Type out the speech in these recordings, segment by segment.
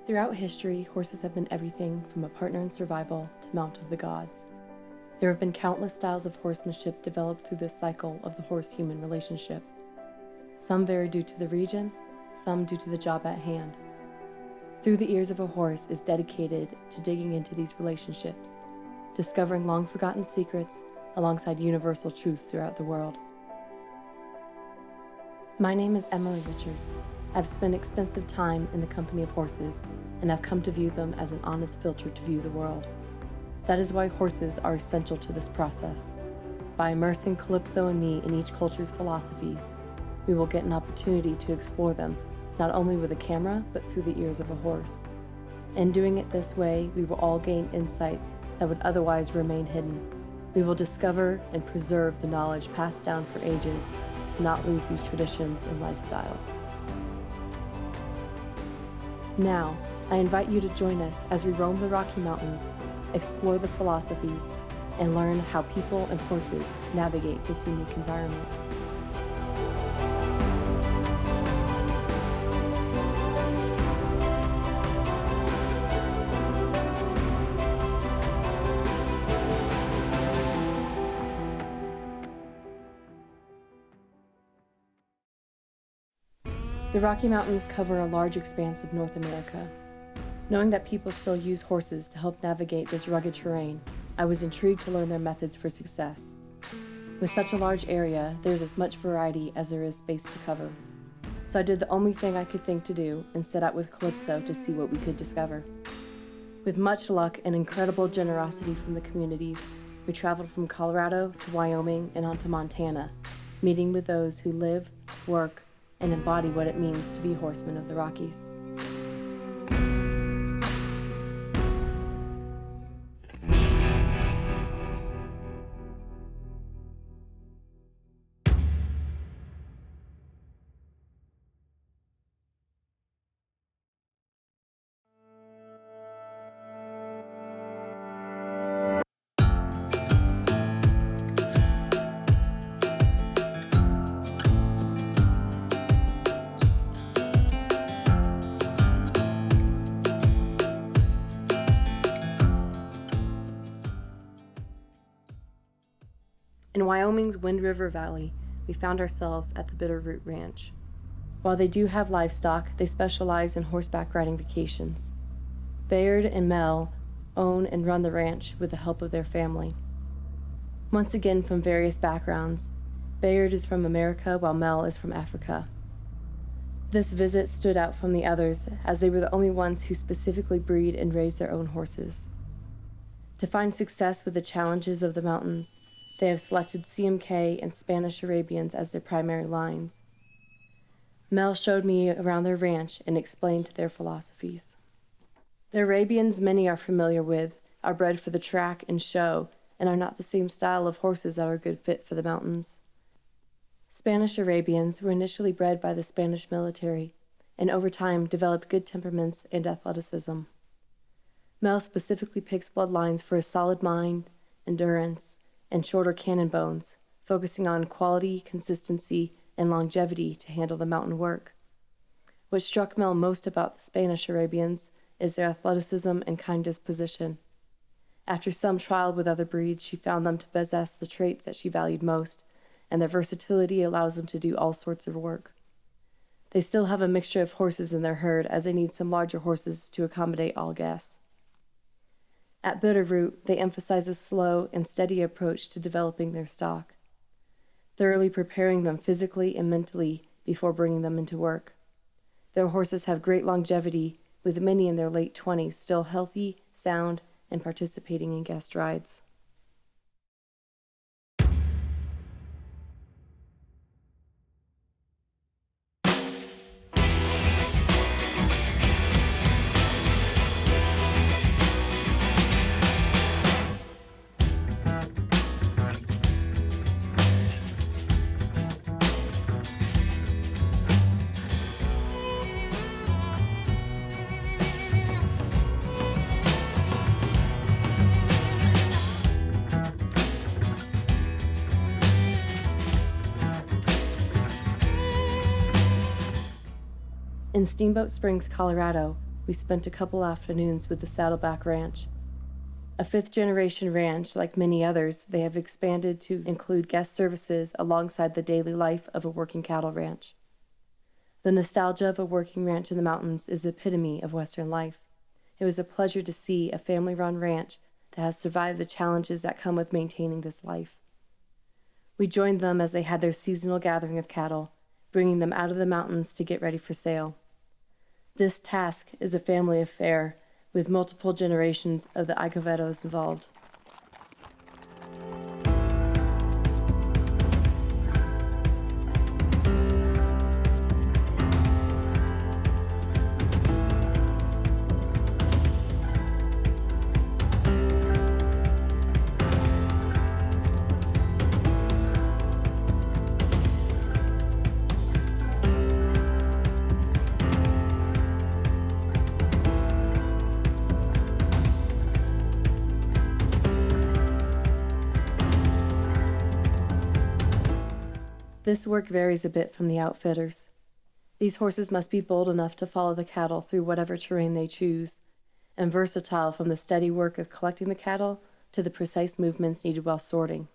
Throughout history, horses have been everything from a partner in survival to mount of the gods. There have been countless styles of horsemanship developed through this cycle of the horse-human relationship. Some vary due to the region, some due to the job at hand. Through the Ears of a Horse is dedicated to digging into these relationships, discovering long-forgotten secrets alongside universal truths throughout the world. My name is Emily Richards. I've spent extensive time in the company of horses, and I've come to view them as an honest filter to view the world. That is why horses are essential to this process. By immersing Calypso and me in each culture's philosophies, we will get an opportunity to explore them, not only with a camera, but through the ears of a horse. In doing it this way, we will all gain insights that would otherwise remain hidden. We will discover and preserve the knowledge passed down for ages to not lose these traditions and lifestyles. Now, I invite you to join us as we roam the Rocky Mountains, explore the philosophies, and learn how people and horses navigate this unique environment. The Rocky Mountains cover a large expanse of North America. Knowing that people still use horses to help navigate this rugged terrain, I was intrigued to learn their methods for success. With such a large area, there's as much variety as there is space to cover. So I did the only thing I could think to do and set out with Calypso to see what we could discover. With much luck and incredible generosity from the communities, we traveled from Colorado to Wyoming and on to Montana, meeting with those who live, work, and embody what it means to be horsemen of the Rockies. In Wyoming's Wind River Valley, we found ourselves at the Bitterroot Ranch. While they do have livestock, they specialize in horseback riding vacations. Bayard and Mel own and run the ranch with the help of their family. Once again, from various backgrounds, Bayard is from America while Mel is from Africa. This visit stood out from the others as they were the only ones who specifically breed and raise their own horses. To find success with the challenges of the mountains, they have selected CMK and Spanish Arabians as their primary lines. Mel showed me around their ranch and explained their philosophies. The Arabians many are familiar with are bred for the track and show and are not the same style of horses that are a good fit for the mountains. Spanish Arabians were initially bred by the Spanish military and over time developed good temperaments and athleticism. Mel specifically picks bloodlines for a solid mind, endurance, and shorter cannon bones, focusing on quality, consistency, and longevity to handle the mountain work. What struck Mel most about the Spanish Arabians is their athleticism and kind disposition. After some trial with other breeds, she found them to possess the traits that she valued most, and their versatility allows them to do all sorts of work. They still have a mixture of horses in their herd, as they need some larger horses to accommodate all guests. At Bitterroot, they emphasize a slow and steady approach to developing their stock, thoroughly preparing them physically and mentally before bringing them into work. Their horses have great longevity, with many in their late 20s still healthy, sound, and participating in guest rides. In Steamboat Springs, Colorado, we spent a couple afternoons with the Saddleback Ranch. A fifth-generation ranch, like many others, they have expanded to include guest services alongside the daily life of a working cattle ranch. The nostalgia of a working ranch in the mountains is the epitome of Western life. It was a pleasure to see a family-run ranch that has survived the challenges that come with maintaining this life. We joined them as they had their seasonal gathering of cattle, bringing them out of the mountains to get ready for sale. This task is a family affair, with multiple generations of the lacovettos involved. This work varies a bit from the outfitters. These horses must be bold enough to follow the cattle through whatever terrain they choose, and versatile from the steady work of collecting the cattle to the precise movements needed while sorting.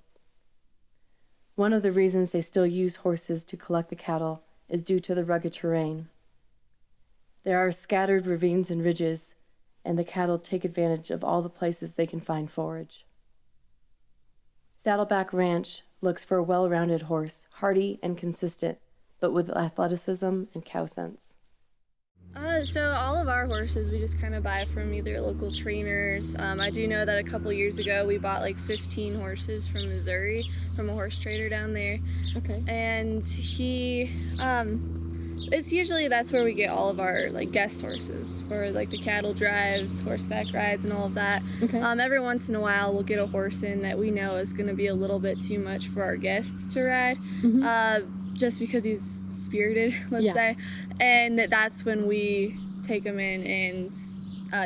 One of the reasons they still use horses to collect the cattle is due to the rugged terrain. There are scattered ravines and ridges, and the cattle take advantage of all the places they can find forage. Saddleback Ranch looks for a well-rounded horse, hardy and consistent, but with athleticism and cow sense. So all of our horses we just kind of buy from either local trainers. I do know that a couple years ago we bought like 15 horses from Missouri from a horse trader down there. Okay. And he, it's usually that's where we get all of our like guest horses for like the cattle drives, horseback rides, and all of that. Okay. Every once in a while we'll get a horse in that we know is going to be a little bit too much for our guests to ride, just because he's spirited, let's say. And that's when we take them in and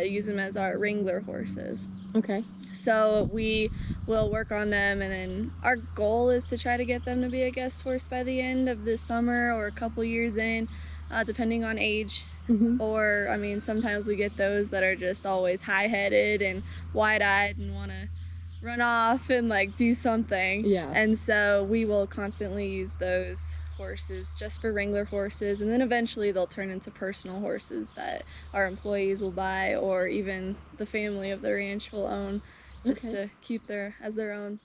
use them as our wrangler horses. Okay. So we will work on them, and then our goal is to try to get them to be a guest horse by the end of the summer or a couple years in, depending on age. Or, I mean, sometimes we get those that are just always high-headed and wide-eyed and want to run off and like do something. Yeah. And so we will constantly use those horses just for wrangler horses, and then eventually they'll turn into personal horses that our employees will buy, or even the family of the ranch will own, just to keep as their own.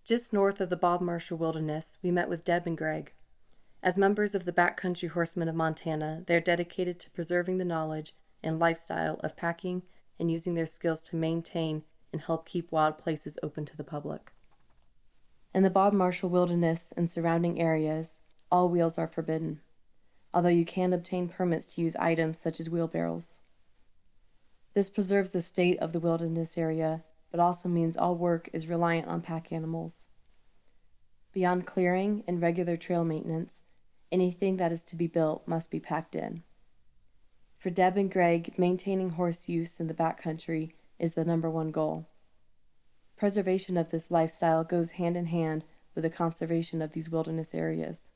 Just north of the Bob Marshall Wilderness, we met with Deb and Greg. As members of the Backcountry Horsemen of Montana, they are dedicated to preserving the knowledge and lifestyle of packing and using their skills to maintain and help keep wild places open to the public. In the Bob Marshall Wilderness and surrounding areas, all wheels are forbidden, although you can obtain permits to use items such as wheelbarrows. This preserves the state of the wilderness area, but also means all work is reliant on pack animals. Beyond clearing and regular trail maintenance, anything that is to be built must be packed in. For Deb and Greg, maintaining horse use in the backcountry is the number one goal. Preservation of this lifestyle goes hand in hand with the conservation of these wilderness areas.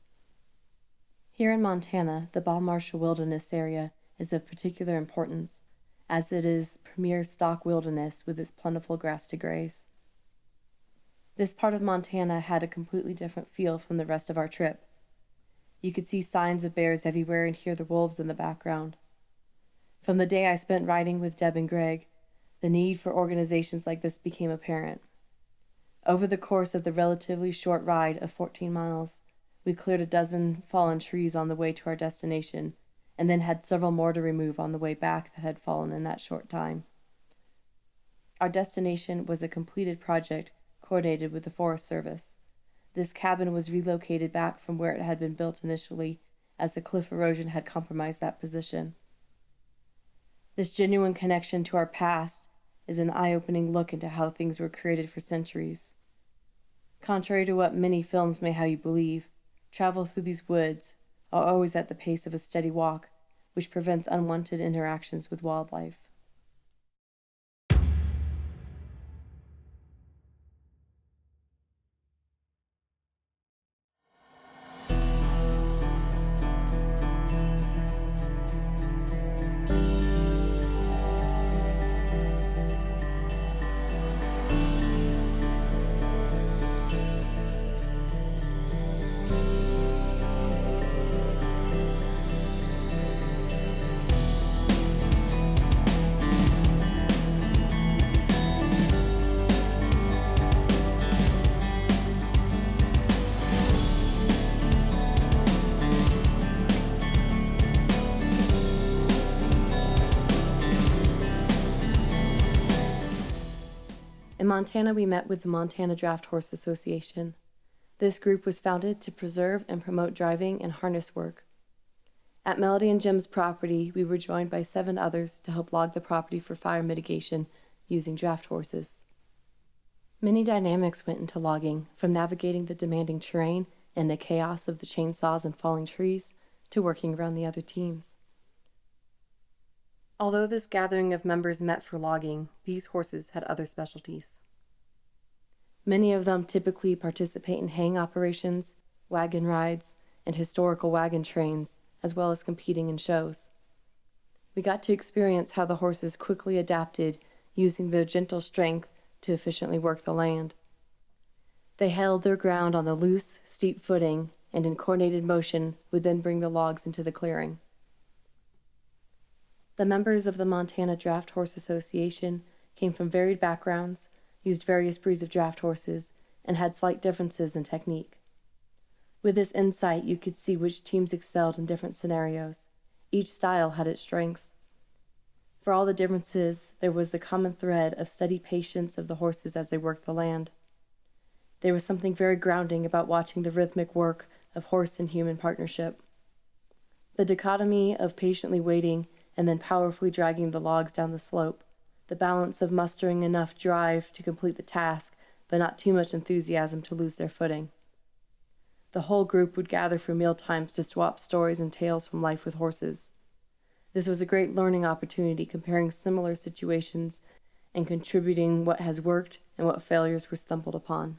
Here in Montana, the Bob Marshall Wilderness area is of particular importance, as it is premier stock wilderness with its plentiful grass to graze. This part of Montana had a completely different feel from the rest of our trip. You could see signs of bears everywhere and hear the wolves in the background. From the day I spent riding with Deb and Greg, the need for organizations like this became apparent. Over the course of the relatively short ride of 14 miles, we cleared a dozen fallen trees on the way to our destination, and then had several more to remove on the way back that had fallen in that short time. Our destination was a completed project coordinated with the Forest Service. This cabin was relocated back from where it had been built initially, as the cliff erosion had compromised that position. This genuine connection to our past is an eye-opening look into how things were created for centuries. Contrary to what many films may have you believe, travel through these woods are always at the pace of a steady walk, which prevents unwanted interactions with wildlife. In Montana, we met with the Montana Draft Horse Association. This group was founded to preserve and promote driving and harness work. At Melody and Jim's property, we were joined by 7 others to help log the property for fire mitigation using draft horses. Many dynamics went into logging, from navigating the demanding terrain and the chaos of the chainsaws and falling trees to working around the other teams. Although this gathering of members met for logging, these horses had other specialties. Many of them typically participate in haying operations, wagon rides, and historical wagon trains, as well as competing in shows. We got to experience how the horses quickly adapted, using their gentle strength to efficiently work the land. They held their ground on the loose, steep footing, and in coordinated motion would then bring the logs into the clearing. The members of the Montana Draft Horse Association came from varied backgrounds, used various breeds of draft horses, and had slight differences in technique. With this insight, you could see which teams excelled in different scenarios. Each style had its strengths. For all the differences, there was the common thread of steady patience of the horses as they worked the land. There was something very grounding about watching the rhythmic work of horse and human partnership. The dichotomy of patiently waiting and then powerfully dragging the logs down the slope, the balance of mustering enough drive to complete the task, but not too much enthusiasm to lose their footing. The whole group would gather for meal times to swap stories and tales from life with horses. This was a great learning opportunity, comparing similar situations and contributing what has worked and what failures were stumbled upon.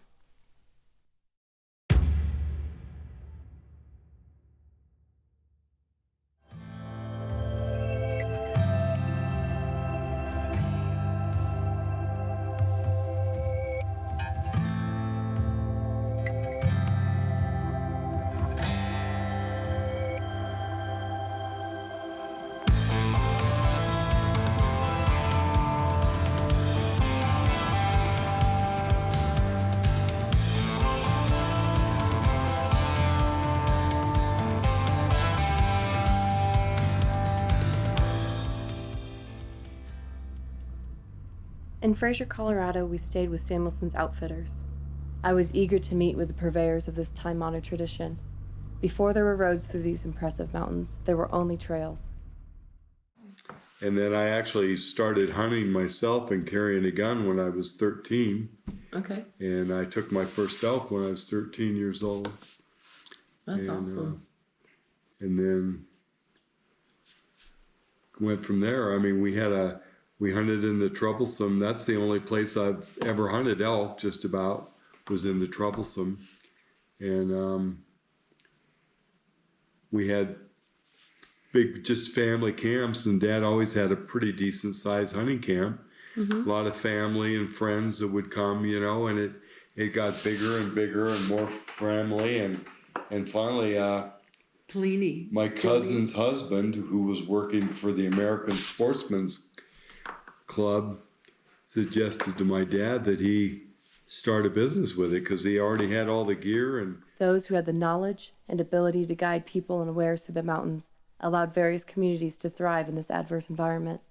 In Fraser, Colorado, we stayed with Samuelson's outfitters. I was eager to meet with the purveyors of this time-honored tradition. Before there were roads through these impressive mountains, there were only trails. And then I actually started hunting myself and carrying a gun when I was 13. Okay. And I took my first elk when I was 13 years old. That's awesome. And then went from there. I mean, we hunted in the Troublesome. That's the only place I've ever hunted elk, just about, was in the Troublesome. And we had big, just family camps, and Dad always had a pretty decent sized hunting camp. Mm-hmm. A lot of family and friends that would come, you know, and it got bigger and bigger and more friendly, and finally, Pliny. my cousin's husband, who was working for the American Sportsman's Club, suggested to my dad that he start a business with it because he already had all the gear. And Those who had the knowledge and ability to guide people and wares through the mountains allowed various communities to thrive in this adverse environment.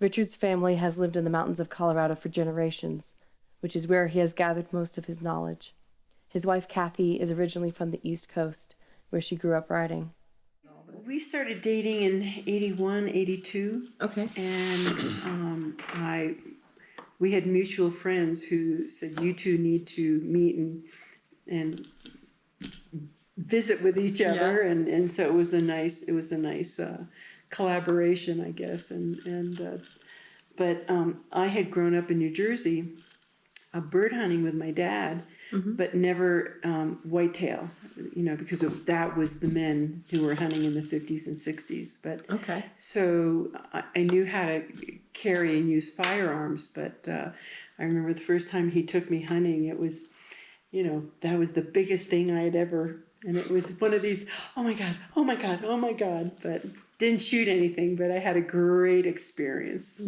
Richard's family has lived in the mountains of Colorado for generations, which is where he has gathered most of his knowledge. His wife, Cathy, is originally from the East Coast, where she grew up riding. We started dating in 81, 82. Okay. And we had mutual friends who said, you two need to meet and visit with each other. Yeah. And so it was a nice collaboration, I guess. But I had grown up in New Jersey, bird hunting with my dad, but never whitetail, because that was the men who were hunting in the 50s and 60s. But Okay. so I knew how to carry and use firearms, but I remember the first time he took me hunting, it was, that was the biggest thing I had ever, and it was one of these, oh my God, oh my God, oh my God, but didn't shoot anything, but I had a great experience,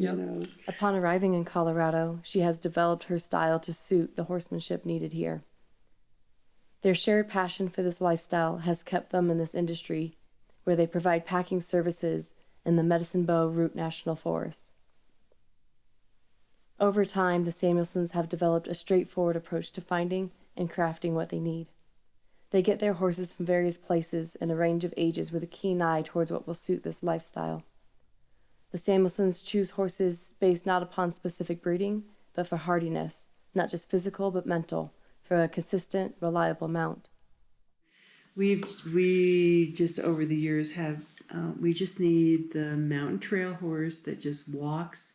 Upon arriving in Colorado, she has developed her style to suit the horsemanship needed here. Their shared passion for this lifestyle has kept them in this industry, where they provide packing services in the Medicine Bow Root National Forest. Over time, the Samuelsons have developed a straightforward approach to finding and crafting what they need. They get their horses from various places in a range of ages with a keen eye towards what will suit this lifestyle. The Samuelsons choose horses based not upon specific breeding, but for hardiness, not just physical but mental, for a consistent, reliable mount. We just over the years have, we just need the mountain trail horse that just walks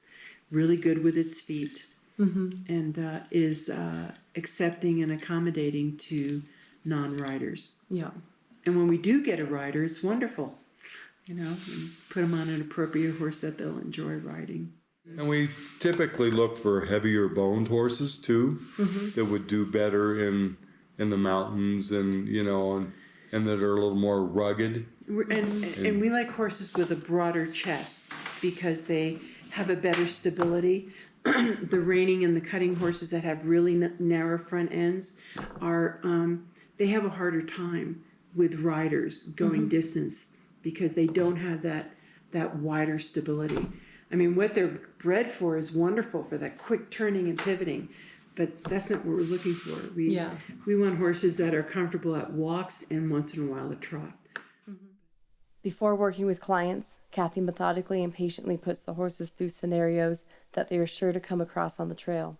really good with its feet and is accepting and accommodating to non-riders. Yeah. And when we do get a rider, it's wonderful, and put them on an appropriate horse that they'll enjoy riding. And we typically look for heavier boned horses too, that would do better in the mountains, and and that are a little more rugged. And we like horses with a broader chest because they have a better stability. The reining and the cutting horses that have really narrow front ends are they have a harder time with riders going distance because they don't have that wider stability. I mean, what they're bred for is wonderful for that quick turning and pivoting, but that's not what we're looking for. We want horses that are comfortable at walks and once in a while a trot. Before working with clients, Cathy methodically and patiently puts the horses through scenarios that they are sure to come across on the trail.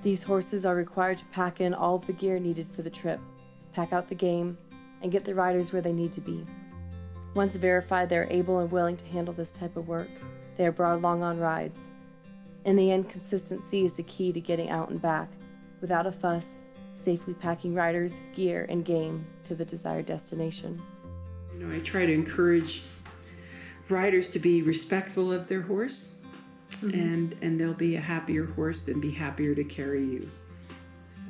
These horses are required to pack in all of the gear needed for the trip, pack out the game, and get the riders where they need to be. Once verified they are able and willing to handle this type of work, they are brought along on rides. In the end, consistency is the key to getting out and back, without a fuss, safely packing riders, gear, and game to the desired destination. I try to encourage riders to be respectful of their horse, and they'll be a happier horse and be happier to carry you. So.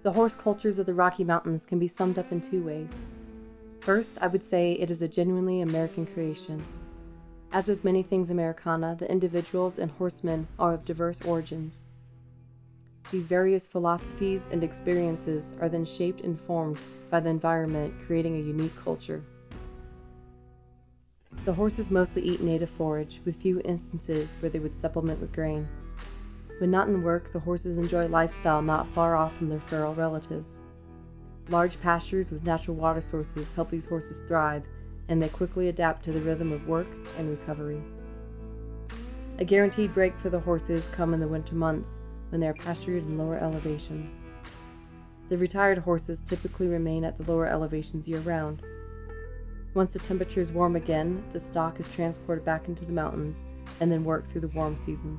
The horse cultures of the Rocky Mountains can be summed up in two ways. First, I would say it is a genuinely American creation. As with many things Americana, the individuals and horsemen are of diverse origins. These various philosophies and experiences are then shaped and formed by the environment, creating a unique culture. The horses mostly eat native forage, with few instances where they would supplement with grain. When not in work, the horses enjoy a lifestyle not far off from their feral relatives. Large pastures with natural water sources help these horses thrive, and they quickly adapt to the rhythm of work and recovery. A guaranteed break for the horses come in the winter months, when they are pastured in lower elevations. The retired horses typically remain at the lower elevations year-round. Once the temperatures warm again, the stock is transported back into the mountains, and then worked through the warm season.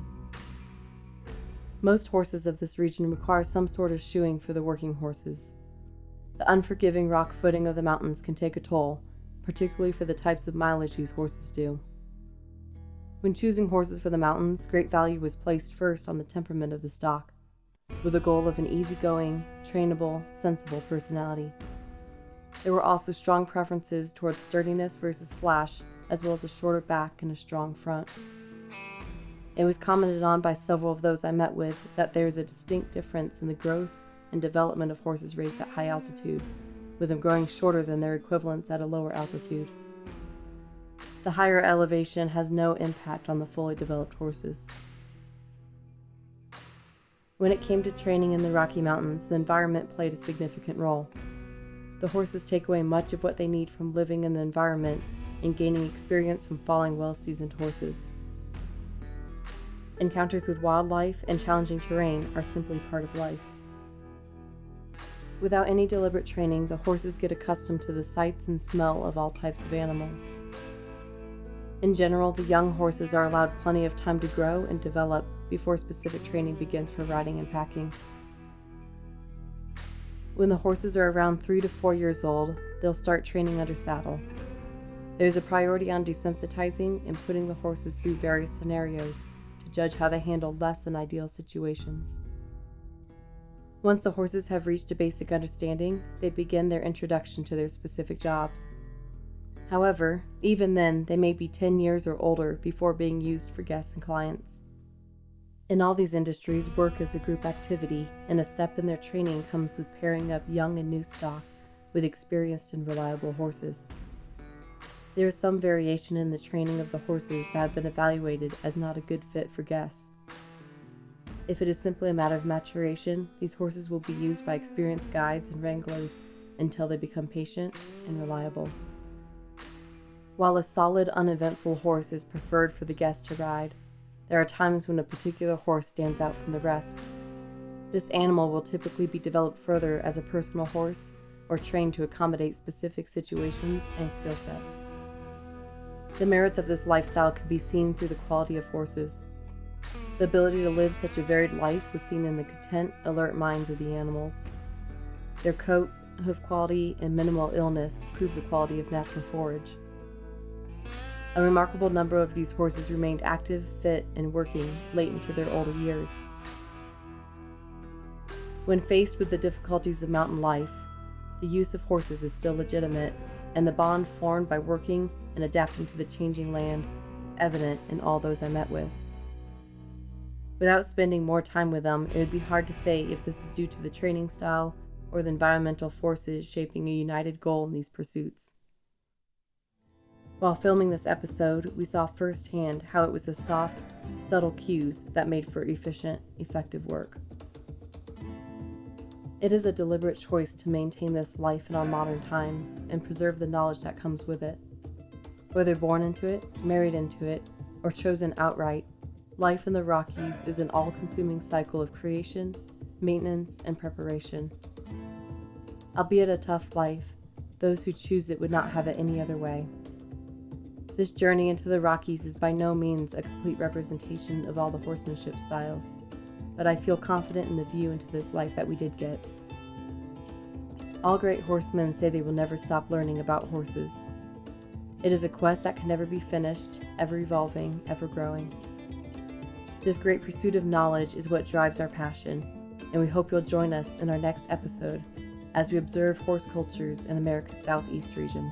Most horses of this region require some sort of shoeing for the working horses. The unforgiving rock footing of the mountains can take a toll, particularly for the types of mileage these horses do. When choosing horses for the mountains, great value was placed first on the temperament of the stock, with the goal of an easygoing, trainable, sensible personality. There were also strong preferences towards sturdiness versus flash, as well as a shorter back and a strong front. It was commented on by several of those I met with that there is a distinct difference in the growth and development of horses raised at high altitude, with them growing shorter than their equivalents at a lower altitude. The higher elevation has no impact on the fully developed horses. When it came to training in the Rocky Mountains, the environment played a significant role. The horses take away much of what they need from living in the environment and gaining experience from following well-seasoned horses. Encounters with wildlife and challenging terrain are simply part of life. Without any deliberate training, the horses get accustomed to the sights and smell of all types of animals. In general, the young horses are allowed plenty of time to grow and develop before specific training begins for riding and packing. When the horses are around 3 to 4 years old, they'll start training under saddle. There's a priority on desensitizing and putting the horses through various scenarios to judge how they handle less than ideal situations. Once the horses have reached a basic understanding, they begin their introduction to their specific jobs. However, even then, they may be 10 years or older before being used for guests and clients. In all these industries, work is a group activity, and a step in their training comes with pairing up young and new stock with experienced and reliable horses. There is some variation in the training of the horses that have been evaluated as not a good fit for guests. If it is simply a matter of maturation, these horses will be used by experienced guides and wranglers until they become patient and reliable. While a solid, uneventful horse is preferred for the guest to ride, there are times when a particular horse stands out from the rest. This animal will typically be developed further as a personal horse or trained to accommodate specific situations and skill sets. The merits of this lifestyle can be seen through the quality of horses. The ability to live such a varied life was seen in the content, alert minds of the animals. Their coat, hoof quality, and minimal illness prove the quality of natural forage. A remarkable number of these horses remained active, fit, and working late into their older years. When faced with the difficulties of mountain life, the use of horses is still legitimate, and the bond formed by working and adapting to the changing land is evident in all those I met with. Without spending more time with them, it would be hard to say if this is due to the training style or the environmental forces shaping a united goal in these pursuits. While filming this episode, we saw firsthand how it was the soft, subtle cues that made for efficient, effective work. It is a deliberate choice to maintain this life in our modern times and preserve the knowledge that comes with it. Whether born into it, married into it, or chosen outright, life in the Rockies is an all-consuming cycle of creation, maintenance, and preparation. Albeit a tough life, those who choose it would not have it any other way. This journey into the Rockies is by no means a complete representation of all the horsemanship styles, but I feel confident in the view into this life that we did get. All great horsemen say they will never stop learning about horses. It is a quest that can never be finished, ever evolving, ever growing. This great pursuit of knowledge is what drives our passion, and we hope you'll join us in our next episode as we observe horse cultures in America's Southeast region.